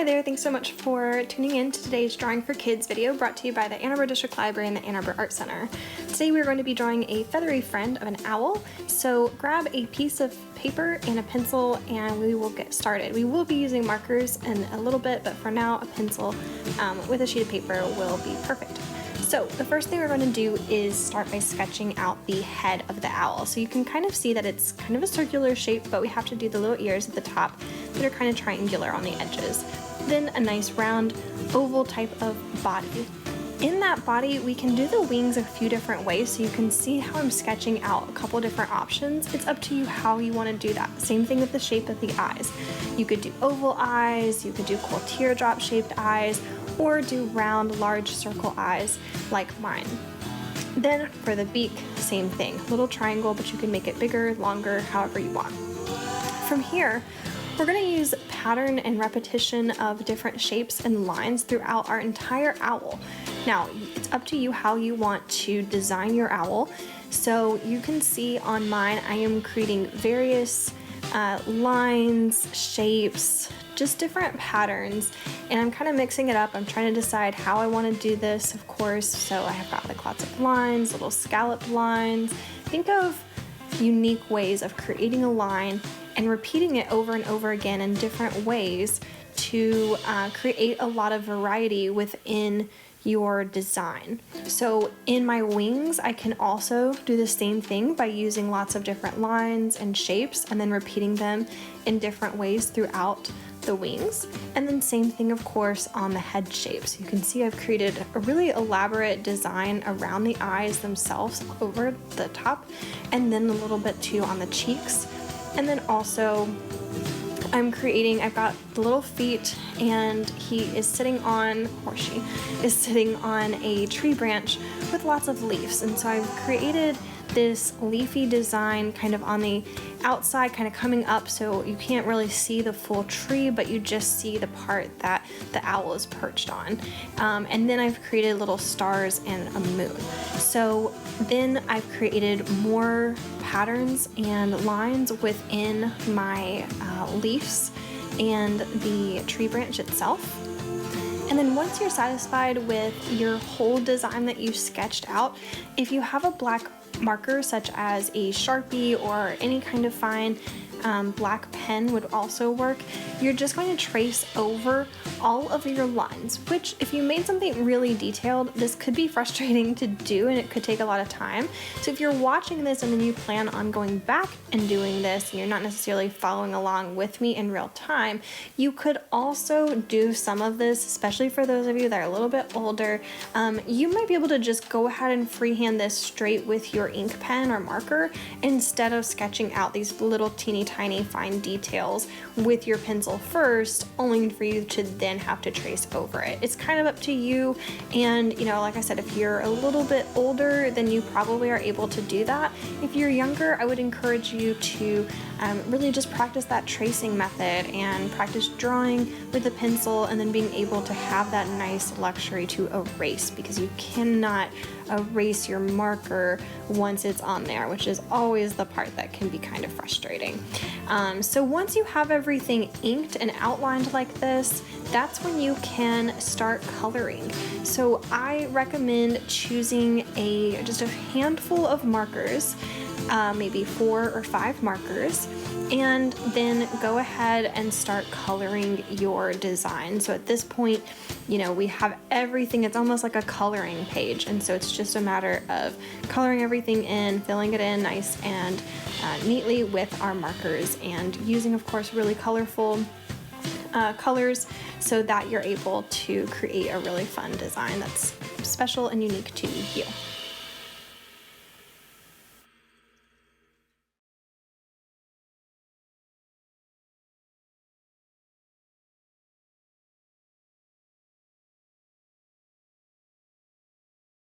there, thanks so much for tuning in to today's Drawing for Kids video brought to you by the Ann Arbor District Library and the Ann Arbor Art Center. Today we're going to be drawing a feathery friend of an owl, so grab a piece of paper and a pencil and we will get started. We will be using markers in a little bit, but for now a pencil with a sheet of paper will be perfect. So the first thing we're going to do is start by sketching out the head of the owl. So you can kind of see that it's kind of a circular shape, but we have to do the little ears at the top that are kind of triangular on the edges. Then a nice round oval type of body. In that body, we can do the wings a few different ways, so you can see how I'm sketching out a couple different options. It's up to you how you want to do that. Same thing with the shape of the eyes. You could do oval eyes, you could do cool teardrop shaped eyes, or do round, large circle eyes like mine. Then for the beak, same thing. Little triangle, but you can make it bigger, longer, however you want. From here, we're going to use pattern and repetition of different shapes and lines throughout our entire owl. Now, it's up to you how you want to design your owl. So you can see on mine, I am creating various lines, shapes, just different patterns, and I'm kind of mixing it up. I'm trying to decide how I want to do this, of course. So I have got like lots of lines, little scalloped lines. Think of unique ways of creating a line and repeating it over and over again in different ways to create a lot of variety within your design. So in my wings, I can also do the same thing by using lots of different lines and shapes and then repeating them in different ways throughout the wings. And then same thing, of course, on the head shapes. You can see I've created a really elaborate design around the eyes themselves over the top, and then a little bit too on the cheeks. And then also I've got the little feet, and he is sitting on, or she is sitting on a tree branch with lots of leaves. And so I've created this leafy design kind of on the outside, kind of coming up, so you can't really see the full tree, but you just see the part that the owl is perched on. And then I've created little stars and a moon. So then I've created more patterns and lines within my leaves and the tree branch itself. And then once you're satisfied with your whole design that you sketched out, if you have a black marker such as a Sharpie or any kind of fine black pen would also work, you're just going to trace over all of your lines, which if you made something really detailed, this could be frustrating to do and it could take a lot of time. So if you're watching this and then you plan on going back and doing this and you're not necessarily following along with me in real time, you could also do some of this, especially for those of you that are a little bit older. You might be able to just go ahead and freehand this straight with your ink pen or marker instead of sketching out these little teeny tiny fine details with your pencil first, only for you to then have to trace over it. It's kind of up to you, and you know, like I said, if you're a little bit older, then you probably are able to do that. If you're younger, I would encourage you to really just practice that tracing method and practice drawing with a pencil, and then being able to have that nice luxury to erase, because you cannot erase your marker once it's on there, which is always the part that can be kind of frustrating. So once you have everything inked and outlined like this, that's when you can start coloring. So I recommend choosing just a handful of markers, maybe 4 or 5 markers, and then go ahead and start coloring your design. So at this point, you know, we have everything. It's almost like a coloring page, and so it's just a matter of coloring everything in, filling it in nice and neatly with our markers, and using, of course, really colorful colors so that you're able to create a really fun design that's special and unique to you.